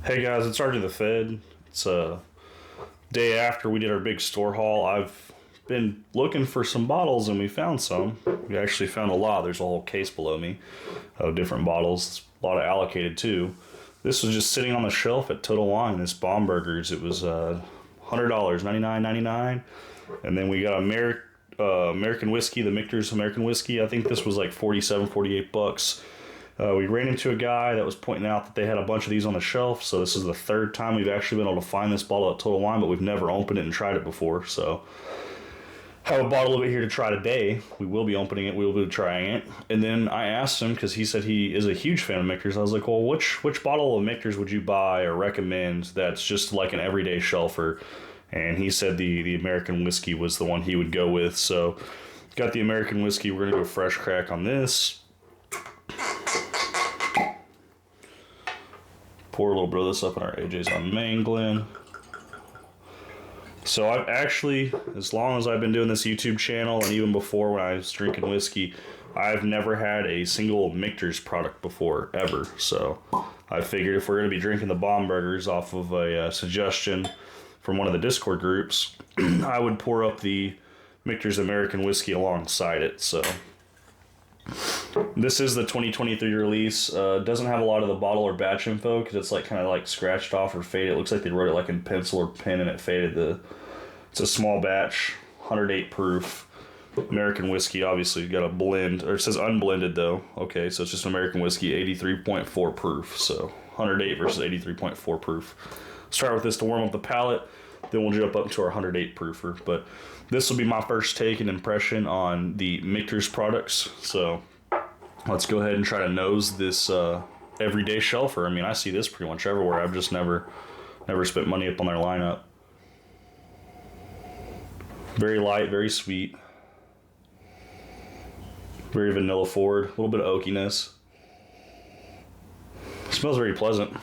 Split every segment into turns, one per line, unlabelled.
Hey guys, it's already the Fed. It's a day after we did our big store haul. I've been looking for some bottles and we found some. We actually found a lot. There's a whole case below me of different bottles. A lot of allocated too. This was just sitting on the shelf at Total Wine. This Bombergers. It was $100, $99.99. And then we got American whiskey, the Michter's American whiskey. I think this was like 47, 48 bucks. We ran into a guy that was pointing out that they had a bunch of these on the shelf, so this is the third time we've actually been able to find this bottle at Total Wine, but we've never opened it and tried it before, so I have a bottle of it here to try today. We will be opening it, we will be trying it, and then I asked him, because he said he is a huge fan of Michter's, I was like, well, which bottle of Michter's would you buy or recommend that's just like an everyday shelfer? And he said the American whiskey was the one he would go with, so got the American whiskey. We're going to do a fresh crack on this. Pour a little bit of this up in our AJ's on Mangling. So I've actually, as long as I've been doing this YouTube channel, and even before when I was drinking whiskey, I've never had a single Michter's product before, ever. So I figured if we're going to be drinking the Bombergers off of a suggestion from one of the Discord groups, I would pour up the Michter's American whiskey alongside it. So this is the 2023 release. Doesn't have a lot of the bottle or batch info because it's like kind of like scratched off or faded. It looks like they wrote it like in pencil or pen and it faded. It's a small batch, 108 proof American whiskey. Obviously, you got a blend, or it says unblended though. Okay, so it's just American whiskey, 83.4 proof. So 108 versus 83.4 proof. Start with this to warm up the palate. Then we'll jump up to our 108 proofer. But this will be my first take and impression on the Michter's products. So let's go ahead and try to nose this everyday shelfer. I mean, I see this pretty much everywhere. I've just never spent money up on their lineup. Very light, very sweet. Very vanilla forward. A little bit of oakiness. Smells very pleasant.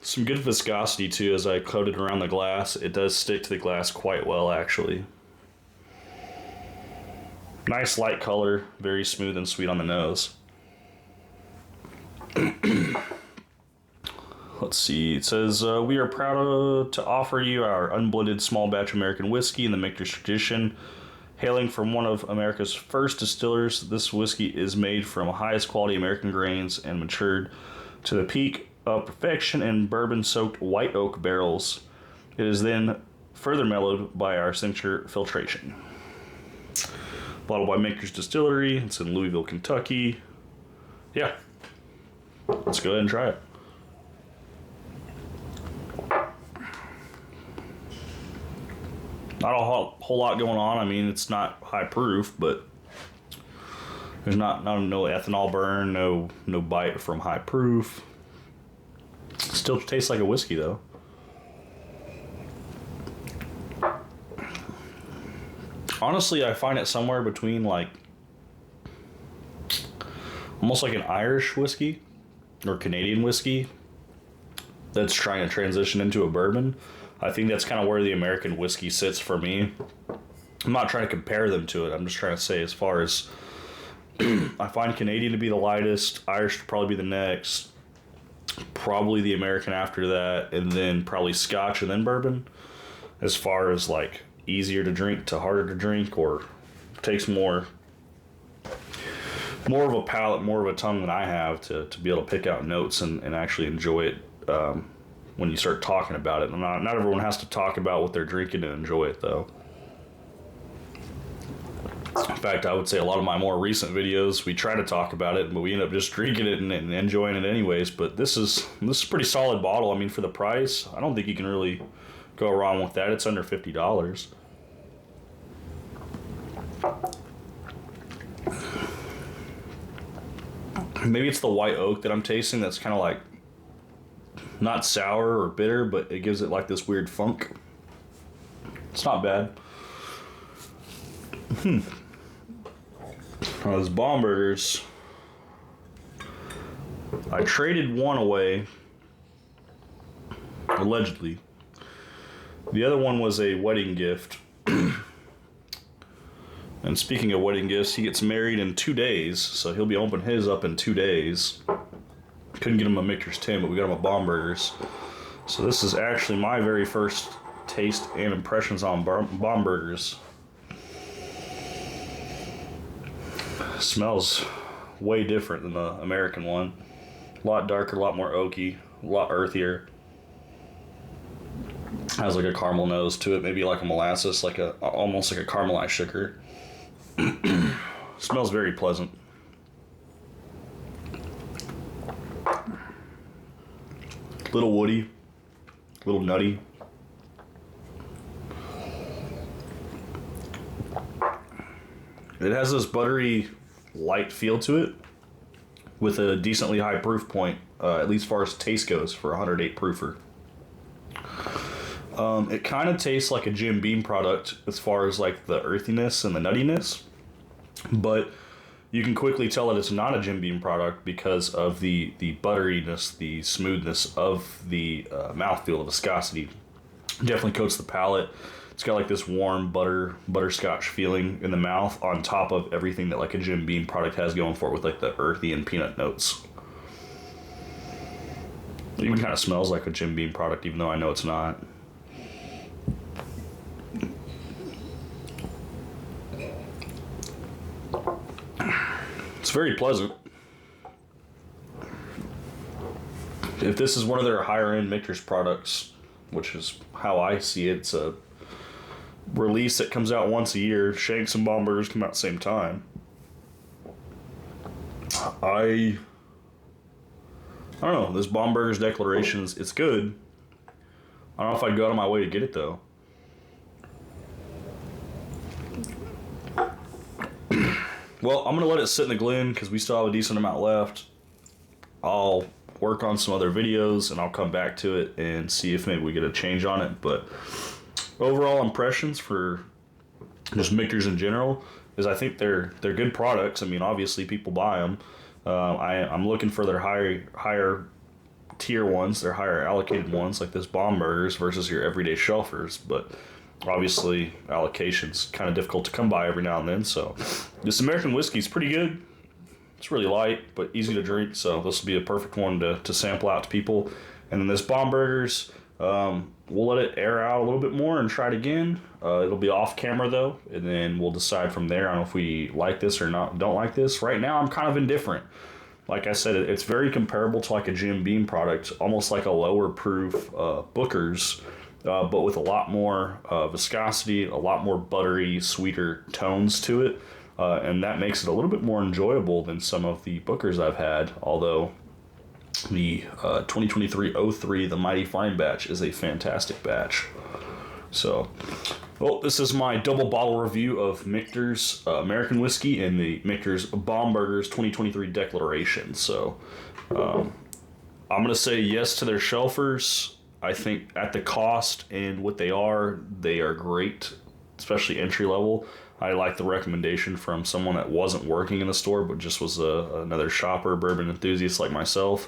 Some good viscosity too as I coat it around the glass. It does stick to the glass quite well actually. Nice light color, very smooth and sweet on the nose. Let's see, it says, we are proud to offer you our unblended small batch American whiskey in the Michter's tradition. Hailing from one of America's first distillers, this whiskey is made from highest quality American grains and matured to the peak of perfection in bourbon-soaked white oak barrels. It is then further mellowed by our signature filtration. Bottled by Michter's Distillery. It's in Louisville, Kentucky. Yeah. Let's go ahead and try it. Not a whole lot going on. I mean, it's not high proof, but there's no ethanol burn, no bite from high proof. Still tastes like a whiskey though. Honestly, I find it somewhere between like almost like an Irish whiskey or Canadian whiskey that's trying to transition into a bourbon. I think that's kind of where the American whiskey sits for me. I'm not trying to compare them to it. I'm just trying to say as far as I find Canadian to be the lightest, Irish to probably be the next, probably the American after that, and then probably Scotch and then bourbon. As far as like easier to drink to harder to drink, or takes more of a palate, more of a tongue than I have to be able to pick out notes and actually enjoy it when you start talking about it. Not everyone has to talk about what they're drinking and enjoy it though. In fact, I would say a lot of my more recent videos, we try to talk about it, but we end up just drinking it and enjoying it anyways. But this is a pretty solid bottle. I mean, for the price, I don't think you can really go wrong with that. It's under $50. Maybe it's the white oak that I'm tasting that's kind of like not sour or bitter, but it gives it like this weird funk. It's not bad. Those Bombergers, I traded one away, allegedly. The other one was a wedding gift. And speaking of wedding gifts, he gets married in 2 days, so he'll be opening his up in 2 days. Couldn't get him a Michter's 10, but we got him a Bomberger's. So this is actually my very first taste and impressions on Bombergers. Smells way different than the American one. A lot darker, a lot more oaky, a lot earthier. Has like a caramel nose to it, maybe like a molasses, like a almost like a caramelized sugar. Smells very pleasant. Little woody, little nutty. It has this buttery, light feel to it, with a decently high proof point, at least as far as taste goes for a 108 proofer. It kind of tastes like a Jim Beam product as far as like the earthiness and the nuttiness, but you can quickly tell that it's not a Jim Beam product because of the butteriness, the smoothness of the mouthfeel, the viscosity. Definitely coats the palate. It's got like this warm butterscotch feeling in the mouth on top of everything that like a Jim Beam product has going for it, with like the earthy and peanut notes. It even kind of smells like a Jim Beam product, even though I know it's not. It's very pleasant. If this is one of their higher end Michter's products, which is how I see it, it's a release that comes out once a year. Shanks and Bombergers come out at the same time. I don't know. This Bomberger's Declarations, it's good. I don't know if I'd go out of my way to get it though. Well, I'm going to let it sit in the Glen because we still have a decent amount left. I'll work on some other videos and I'll come back to it and see if maybe we get a change on it. But overall impressions for just Michters in general is I think they're good products. I mean, obviously people buy them. I'm looking for their higher tier ones, their higher allocated ones like this Bombergers versus your everyday shelfers. But obviously allocation's kind of difficult to come by every now and then. So this American whiskey is pretty good. It's really light but easy to drink, so this will be a perfect one to sample out to people. And then this Bombergers, we'll let it air out a little bit more and try it again. It'll be off camera though, and then we'll decide from there on if we like this or don't like this. Right now I'm kind of indifferent. Like I said, it's very comparable to like a Jim Beam product, almost like a lower proof Booker's, but with a lot more viscosity, a lot more buttery, sweeter tones to it. And that makes it a little bit more enjoyable than some of the Bookers I've had, although the 2023-03, the Mighty Fine batch, is a fantastic batch. So, well, this is my double bottle review of Michter's American whiskey and the Michter's Bombergers 2023 Declaration. So, I'm going to say yes to their shelfers. I think at the cost and what they are great, especially entry level. I like the recommendation from someone that wasn't working in the store but just was another shopper, bourbon enthusiast like myself.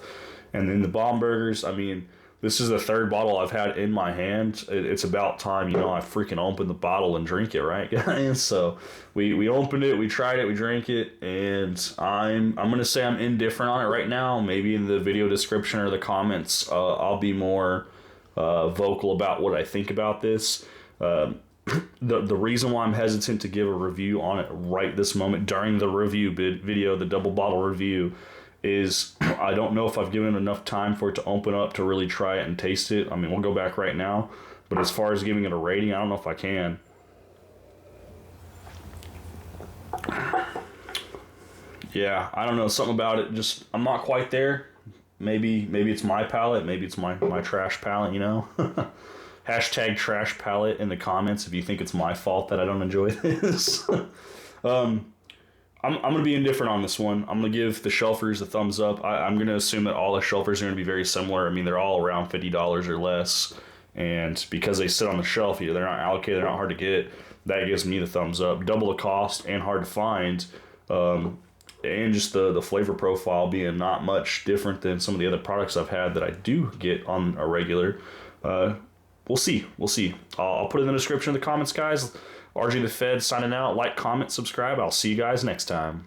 And then the Bombergers, I mean, this is the third bottle I've had in my hand. It's about time, I freaking open the bottle and drink it, right, guys? So we opened it, we tried it, we drank it, and I'm going to say I'm indifferent on it right now. Maybe in the video description or the comments, I'll be more vocal about what I think about this. The reason why I'm hesitant to give a review on it right this moment during the review video, the double bottle review, is I don't know if I've given enough time for it to open up to really try it and taste it. I mean, we'll go back right now, but as far as giving it a rating, I don't know if I can. Yeah, I don't know, something about it, just I'm not quite there. Maybe it's my palate, maybe it's my trash palate, Hashtag trash palate in the comments if you think it's my fault that I don't enjoy this. I'm going to be indifferent on this one. I'm going to give the shelfers a thumbs up. I'm going to assume that all the shelfers are going to be very similar. I mean, they're all around $50 or less. And because they sit on the shelf, they're not allocated, they're not hard to get. That gives me the thumbs up. Double the cost and hard to find. And just the flavor profile being not much different than some of the other products I've had that I do get on a regular. We'll see. I'll put it in the description in the comments, guys. RJ the Fed signing out. Like, comment, subscribe. I'll see you guys next time.